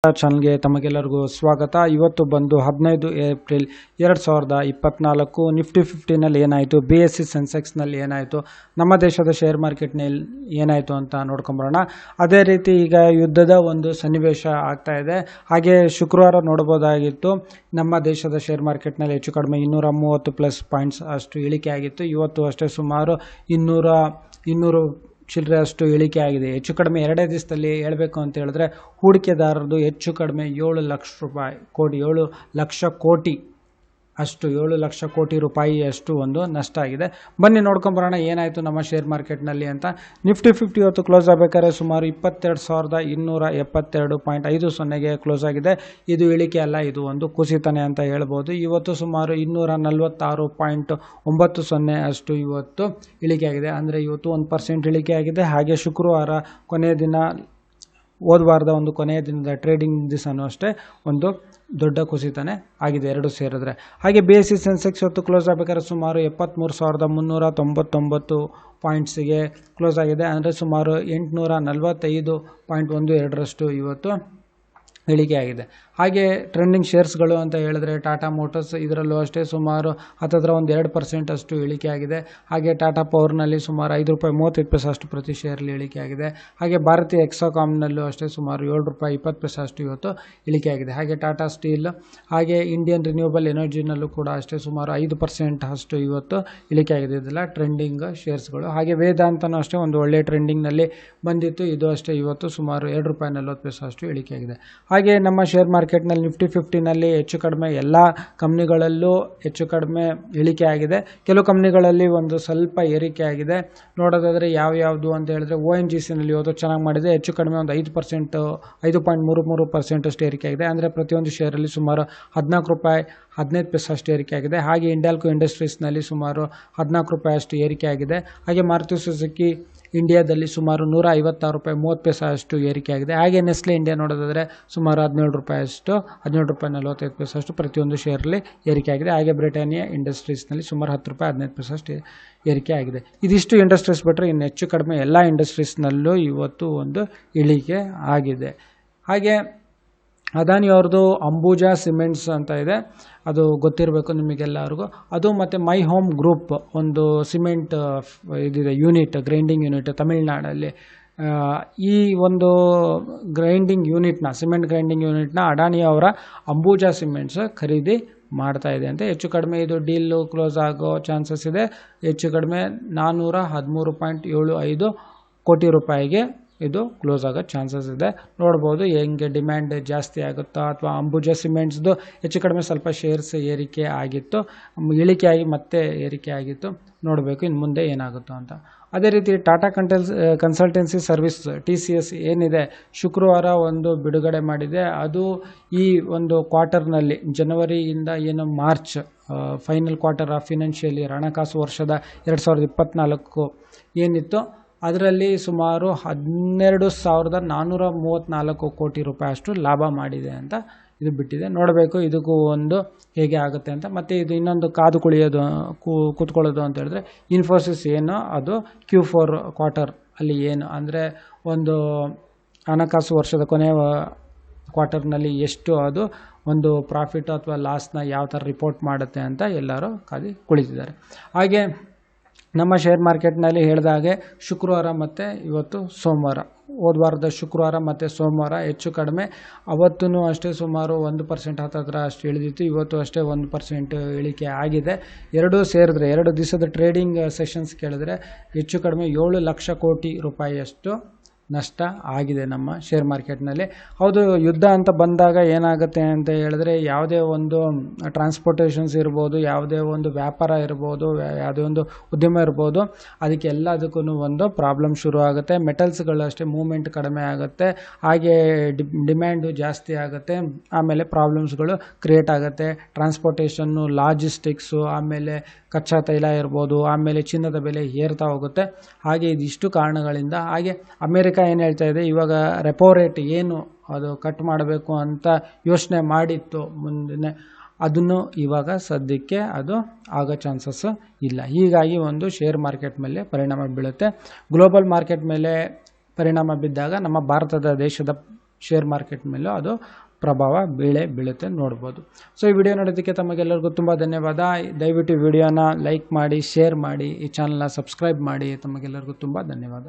ಚಾನಲ್ಗೆ ತಮಗೆಲ್ಲರಿಗೂ ಸ್ವಾಗತ. ಇವತ್ತು ಬಂದು 15 ಏಪ್ರಿಲ್ 2024 ನಿಫ್ಟಿ 50ನಲ್ಲಿ ಏನಾಯಿತು, BSE ಸೆನ್ಸೆಕ್ಸ್ನಲ್ಲಿ ಏನಾಯಿತು, ನಮ್ಮ ದೇಶದ ಶೇರ್ ಮಾರ್ಕೆಟ್ನಲ್ಲಿ ಏನಾಯಿತು ಅಂತ ನೋಡ್ಕೊಂಬರೋಣ. ಅದೇ ರೀತಿ ಈಗ ಯುದ್ಧದ ಒಂದು ಸನ್ನಿವೇಶ ಆಗ್ತಾ ಇದೆ. ಹಾಗೆ ಶುಕ್ರವಾರ ನೋಡ್ಬೋದಾಗಿತ್ತು ನಮ್ಮ ದೇಶದ ಶೇರ್ ಮಾರ್ಕೆಟ್ನಲ್ಲಿ ಹೆಚ್ಚು ಕಡಿಮೆ 230+ ಪಾಯಿಂಟ್ಸ್ ಅಷ್ಟು ಇಳಿಕೆ ಆಗಿತ್ತು. ಇವತ್ತು ಅಷ್ಟೇ ಸುಮಾರು 200 ಚಿಲ್ಲರೆ ಅಷ್ಟು ಇಳಿಕೆ ಆಗಿದೆ. ಹೆಚ್ಚು ಕಡಿಮೆ 2 ದಿವಸದಲ್ಲಿ ಹೇಳಬೇಕು ಅಂತ ಹೇಳಿದ್ರೆ ಹೂಡಿಕೆದಾರರದು ಹೆಚ್ಚು ಕಡಿಮೆ 7 ಲಕ್ಷ ಕೋಟಿ ರೂಪಾಯಿ ಅಷ್ಟು ಒಂದು ನಷ್ಟ ಆಗಿದೆ. ಬನ್ನಿ ನೋಡ್ಕೊಂಬರೋಣ ಏನಾಯಿತು ನಮ್ಮ ಶೇರ್ ಮಾರ್ಕೆಟ್ನಲ್ಲಿ ಅಂತ. ನಿಫ್ಟಿ 50 ಇವತ್ತು ಕ್ಲೋಸ್ ಆಗಬೇಕಾದ್ರೆ ಸುಮಾರು 22,272.50ಗೆ ಕ್ಲೋಸ್ ಆಗಿದೆ. ಇದು ಇಳಿಕೆ ಅಲ್ಲ, ಇದು ಒಂದು ಕುಸಿತನೆ ಅಂತ ಹೇಳ್ಬೋದು. ಇವತ್ತು ಸುಮಾರು 246.90 ಅಷ್ಟು ಇವತ್ತು ಇಳಿಕೆ ಆಗಿದೆ. ಅಂದರೆ ಇವತ್ತು 1% ಇಳಿಕೆ ಆಗಿದೆ. ಹಾಗೆ ಶುಕ್ರವಾರ ಕೊನೆಯ ದಿನ, ಹೋದ ವಾರದ ಒಂದು ಕೊನೆಯ ದಿನದ ಟ್ರೇಡಿಂಗ್ ದಿವಸನೂ ಅಷ್ಟೇ ಒಂದು ದೊಡ್ಡ ಕುಸಿತನೆ ಆಗಿದೆ, ಎರಡು ಸೇರಿದ್ರೆ. ಹಾಗೆ BSE ಸೆನ್ಸೆಕ್ಸ್ ಇವತ್ತು ಕ್ಲೋಸ್ ಆಗಬೇಕಾದ್ರೆ ಸುಮಾರು 73,399 ಪಾಯಿಂಟ್ಸಿಗೆ ಕ್ಲೋಸ್ ಆಗಿದೆ. ಅಂದರೆ ಸುಮಾರು 845.12ರಷ್ಟು ಇವತ್ತು ಇಳಿಕೆ ಆಗಿದೆ. ಹಾಗೆ ಟ್ರೆಂಡಿಂಗ್ ಶೇರ್ಸ್ಗಳು ಅಂತ ಹೇಳಿದ್ರೆ ಟಾಟಾ ಮೋಟರ್ಸ್, ಇದರಲ್ಲೂ ಅಷ್ಟೇ ಸುಮಾರು ಹತ್ತಿರ ಒಂದು 2% ಅಷ್ಟು ಇಳಿಕೆ ಆಗಿದೆ. ಹಾಗೆ ಟಾಟಾ ಪವರ್ನಲ್ಲಿ ಸುಮಾರು ₹5.35 ಅಷ್ಟು ಪ್ರತಿ ಶೇರ್ಲಿ ಇಳಿಕೆ ಆಗಿದೆ. ಹಾಗೆ ಭಾರತೀಯ ಎಕ್ಸಾಕಾಮ್ನಲ್ಲೂ ಅಷ್ಟೇ ಸುಮಾರು ₹7.20 ಅಷ್ಟು ಇವತ್ತು ಇಳಿಕೆ ಆಗಿದೆ. ಹಾಗೆ ಟಾಟಾ ಸ್ಟೀಲ್, ಹಾಗೆ ಇಂಡಿಯನ್ ರಿನ್ಯೂವಬಲ್ ಎನರ್ಜಿನಲ್ಲೂ ಕೂಡ ಅಷ್ಟೇ ಸುಮಾರು 5% ಅಷ್ಟು ಇವತ್ತು ಇಳಿಕೆ ಆಗಿದೆ. ಇದೆಲ್ಲ ಟ್ರೆಂಡಿಂಗ್ ಶೇರ್ಸ್ಗಳು. ಹಾಗೆ ವೇದಾಂತನೂ ಅಷ್ಟೇ ಒಂದು ಒಳ್ಳೆಯ ಟ್ರೆಂಡಿಂಗ್ನಲ್ಲಿ ಬಂದಿತ್ತು. ಇದು ಅಷ್ಟೇ ಇವತ್ತು ಸುಮಾರು ₹2.40 ಅಷ್ಟು ಇಳಿಕೆ ಆಗಿದೆ. ಹಾಗೆ ನಮ್ಮ ಶೇರ್ ಮಾರ್ಕೆಟ್ನಲ್ಲಿ ನಿಫ್ಟಿ 50ನಲ್ಲಿ ಹೆಚ್ಚು ಕಡಿಮೆ ಎಲ್ಲ ಕಂಪ್ನಿಗಳಲ್ಲೂ ಹೆಚ್ಚು ಕಡಿಮೆ ಇಳಿಕೆ ಆಗಿದೆ. ಕೆಲವು ಕಂಪ್ನಿಗಳಲ್ಲಿ ಒಂದು ಸ್ವಲ್ಪ ಏರಿಕೆ ಆಗಿದೆ. ನೋಡೋದಾದರೆ ಯಾವ್ಯಾವುದು ಅಂತ ಹೇಳಿದ್ರೆ ONGCನಲ್ಲಿ ಇವತ್ತು ಚೆನ್ನಾಗಿ ಮಾಡಿದೆ. ಹೆಚ್ಚು ಕಡಿಮೆ ಒಂದು 5.33% ಅಷ್ಟು ಏರಿಕೆ ಆಗಿದೆ. ಅಂದರೆ ಪ್ರತಿಯೊಂದು ಶೇರಲ್ಲಿ ಸುಮಾರು ₹14.15 ಅಷ್ಟು ಏರಿಕೆ ಆಗಿದೆ. ಹಾಗೆ ಇಂಡ್ಯಾಲ್ಕೋ ಇಂಡಸ್ಟ್ರೀಸ್ನಲ್ಲಿ ಸುಮಾರು ₹14 ಅಷ್ಟು ಏರಿಕೆ ಆಗಿದೆ. ಹಾಗೆ ಮಾರುತಿ ಸುಜುಕಿ ಇಂಡಿಯಾದಲ್ಲಿ ಸುಮಾರು ₹156.30 ಅಷ್ಟು ಏರಿಕೆ ಆಗಿದೆ. ಹಾಗೆ ನೆಸ್ಲೆ ಇಂಡಿಯಾ ನೋಡೋದಾದರೆ ಸುಮಾರು ₹17 ಅಷ್ಟು, ₹17.45 ಅಷ್ಟು ಪ್ರತಿಯೊಂದು ಶೇರಲ್ಲಿ ಏರಿಕೆ ಆಗಿದೆ. ಹಾಗೆ ಬ್ರಿಟಾನಿಯಾ ಇಂಡಸ್ಟ್ರೀಸ್ನಲ್ಲಿ ಸುಮಾರು ₹10.15 ಅಷ್ಟು ಏರಿಕೆ ಆಗಿದೆ. ಇದಿಷ್ಟು ಇಂಡಸ್ಟ್ರೀಸ್ ಬಿಟ್ಟರೆ ಇನ್ನು ಹೆಚ್ಚು ಕಡಿಮೆ ಎಲ್ಲ ಇಂಡಸ್ಟ್ರೀಸ್ನಲ್ಲೂ ಇವತ್ತು ಒಂದು ಇಳಿಕೆ ಆಗಿದೆ. ಹಾಗೆ ಅದಾನಿ ಅವ್ರದ್ದು ಅಂಬುಜಾ ಸಿಮೆಂಟ್ಸ್ ಅಂತ ಇದೆ, ಅದು ಗೊತ್ತಿರಬೇಕು ನಿಮಗೆಲ್ಲರಿಗೂ. ಅದು ಮತ್ತು ಮೈ ಹೋಮ್ ಗ್ರೂಪ್ ಒಂದು ಸಿಮೆಂಟ್ ಇದಿದೆ ಯೂನಿಟ್, ಗ್ರೈಂಡಿಂಗ್ ಯೂನಿಟ್ ತಮಿಳುನಾಡಲ್ಲಿ. ಈ ಒಂದು ಸಿಮೆಂಟ್ ಗ್ರೈಂಡಿಂಗ್ ಯೂನಿಟ್ನ ಅಡಾನಿ ಅವರ ಅಂಬುಜಾ ಸಿಮೆಂಟ್ಸ್ ಖರೀದಿ ಮಾಡ್ತಾ ಇದೆ ಅಂತ. ಹೆಚ್ಚು ಕಡಿಮೆ ಇದು ಡೀಲು ಕ್ಲೋಸ್ ಆಗೋ ಚಾನ್ಸಸ್ ಇದೆ. ಹೆಚ್ಚು ಕಡಿಮೆ 413.75 ಕೋಟಿ ರೂಪಾಯಿಗೆ ಇದು ಕ್ಲೋಸ್ ಆಗೋ ಚಾನ್ಸಸ್ ಇದೆ. ನೋಡ್ಬೋದು ಹೆಂಗೆ ಡಿಮ್ಯಾಂಡ್ ಜಾಸ್ತಿ ಆಗುತ್ತಾ ಅಥವಾ ಅಂಬುಜಾ ಸಿಮೆಂಟ್ಸ್ದು ಹೆಚ್ಚು ಕಡಿಮೆ ಸ್ವಲ್ಪ ಶೇರ್ಸ್ ಏರಿಕೆ ಆಗಿತ್ತು, ಇಳಿಕೆಯಾಗಿ ಮತ್ತೆ ಏರಿಕೆ ಆಗಿತ್ತು. ನೋಡಬೇಕು ಇನ್ನು ಮುಂದೆ ಏನಾಗುತ್ತೋ ಅಂತ. ಅದೇ ರೀತಿ ಟಾಟಾ ಕನ್ಸಲ್ಟೆನ್ಸಿ ಸರ್ವಿಸ್ TCS ಏನಿದೆ, ಶುಕ್ರವಾರ ಒಂದು ಬಿಡುಗಡೆ ಮಾಡಿದೆ. ಅದು ಈ ಒಂದು ಕ್ವಾರ್ಟರ್ನಲ್ಲಿ ಜನವರಿಯಿಂದ ಏನು March final quarter of financial year ಹಣಕಾಸು ವರ್ಷದ 2024 ಏನಿತ್ತು ಅದರಲ್ಲಿ ಸುಮಾರು 12,434 ಕೋಟಿ ರೂಪಾಯಿ ಅಷ್ಟು ಲಾಭ ಮಾಡಿದೆ ಅಂತ ಇದು ಬಿಟ್ಟಿದೆ. ನೋಡಬೇಕು ಇದಕ್ಕೂ ಒಂದು ಹೇಗೆ ಆಗುತ್ತೆ ಅಂತ. ಮತ್ತು ಇದು ಇನ್ನೊಂದು ಕಾದು ಕೂತ್ಕೊಳ್ಳೋದು ಅಂತ ಹೇಳಿದ್ರೆ ಇನ್ಫೋಸಿಸ್ ಏನು ಅದು Q4 ಕ್ವಾರ್ಟರ್ ಅಲ್ಲಿ ಏನು ಅಂದರೆ ಒಂದು ಹಣಕಾಸು ವರ್ಷದ ಕೊನೆಯ ಕ್ವಾರ್ಟರ್ನಲ್ಲಿ ಎಷ್ಟು ಅದು ಒಂದು ಪ್ರಾಫಿಟ್ ಅಥವಾ ಲಾಸ್ನ ಯಾವ ಥರ ರಿಪೋರ್ಟ್ ಮಾಡುತ್ತೆ ಅಂತ ಎಲ್ಲರೂ ಕಾದು ಕುಳಿತಿದ್ದಾರೆ. ಹಾಗೆ ನಮ್ಮ ಶೇರ್ ಮಾರ್ಕೆಟ್ನಲ್ಲಿ ಹೇಳಿದ ಹಾಗೆ ಶುಕ್ರವಾರ ಮತ್ತು ಇವತ್ತು ಸೋಮವಾರ, ಹೋದ ವಾರದ ಶುಕ್ರವಾರ ಮತ್ತು ಸೋಮವಾರ ಹೆಚ್ಚು ಕಡಿಮೆ ಅವತ್ತೂ ಅಷ್ಟೇ ಸುಮಾರು 1% ಹತ್ತಿರ ಅಷ್ಟು ಇಳಿದಿತ್ತು. ಇವತ್ತು ಅಷ್ಟೇ 1% ಇಳಿಕೆ ಆಗಿದೆ. ಎರಡೂ ಸೇರಿದ್ರೆ 2 ದಿವಸದ ಟ್ರೇಡಿಂಗ್ ಸೆಷನ್ಸ್ ಕೇಳಿದ್ರೆ ಹೆಚ್ಚು ಕಡಿಮೆ 7 ಲಕ್ಷ ಕೋಟಿ ರೂಪಾಯಿಯಷ್ಟು ನಷ್ಟ ಆಗಿದೆ ನಮ್ಮ ಶೇರ್ ಮಾರ್ಕೆಟ್ನಲ್ಲಿ. ಹೌದು, ಯುದ್ಧ ಅಂತ ಬಂದಾಗ ಏನಾಗುತ್ತೆ ಅಂತ ಹೇಳಿದ್ರೆ ಯಾವುದೇ ಒಂದು ಟ್ರಾನ್ಸ್ಪೋರ್ಟೇಷನ್ಸ್ ಇರ್ಬೋದು, ಯಾವುದೇ ಒಂದು ವ್ಯಾಪಾರ ಇರ್ಬೋದು, ಯಾವುದೇ ಒಂದು ಉದ್ಯಮ ಇರ್ಬೋದು, ಅದಕ್ಕೆ ಎಲ್ಲದಕ್ಕೂ ಒಂದು ಪ್ರಾಬ್ಲಮ್ ಶುರು ಆಗುತ್ತೆ. ಮೆಟಲ್ಸ್ಗಳು ಅಷ್ಟೇ ಮೂವ್ಮೆಂಟ್ ಕಡಿಮೆ ಆಗುತ್ತೆ. ಹಾಗೆ ಡಿಮ್ಯಾಂಡು ಜಾಸ್ತಿ ಆಗುತ್ತೆ. ಆಮೇಲೆ ಪ್ರಾಬ್ಲಮ್ಸ್ಗಳು ಕ್ರಿಯೇಟ್ ಆಗುತ್ತೆ. ಟ್ರಾನ್ಸ್ಪೋರ್ಟೇಷನ್ನು, ಲಾಜಿಸ್ಟಿಕ್ಸು, ಆಮೇಲೆ ಕಚ್ಚಾ ತೈಲ ಇರ್ಬೋದು, ಆಮೇಲೆ ಚಿನ್ನದ ಬೆಲೆ ಏರ್ತಾ ಹೋಗುತ್ತೆ. ಹಾಗೆ ಇದಿಷ್ಟು ಕಾರಣಗಳಿಂದ. ಹಾಗೆ ಅಮೇರಿಕ ಏನು ಹೇಳ್ತಾ ಇದೆ, ಇವಾಗ ರೆಪೋ ರೇಟ್ ಏನು ಅದು ಕಟ್ ಮಾಡಬೇಕು ಅಂತ ಯೋಚನೆ ಮಾಡಿತ್ತು ಮುಂದೆ, ಅದನ್ನು ಇವಾಗ ಸದ್ಯಕ್ಕೆ ಅದು ಆಗೋ ಚಾನ್ಸಸ್ ಇಲ್ಲ. ಹೀಗಾಗಿ ಒಂದು ಶೇರ್ ಮಾರ್ಕೆಟ್ ಮೇಲೆ ಪರಿಣಾಮ ಬೀಳುತ್ತೆ. ಗ್ಲೋಬಲ್ ಮಾರ್ಕೆಟ್ ಮೇಲೆ ಪರಿಣಾಮ ಬಿದ್ದಾಗ ನಮ್ಮ ಭಾರತದ ದೇಶದ ಶೇರ್ ಮಾರ್ಕೆಟ್ ಮೇಲೂ ಅದು ಪ್ರಭಾವ ಬೀಳುತ್ತೆ ನೋಡ್ಬೋದು. ಸೊ ಈ ವಿಡಿಯೋ ನೋಡೋದಕ್ಕೆ ತಮಗೆಲ್ಲರಿಗೂ ತುಂಬ ಧನ್ಯವಾದ. ದಯವಿಟ್ಟು ವಿಡಿಯೋನ ಲೈಕ್ ಮಾಡಿ, ಶೇರ್ ಮಾಡಿ, ಈ ಚಾನಲ್ನ ಸಬ್ಸ್ಕ್ರೈಬ್ ಮಾಡಿ. ತಮಗೆಲ್ಲರಿಗೂ ತುಂಬ ಧನ್ಯವಾದ.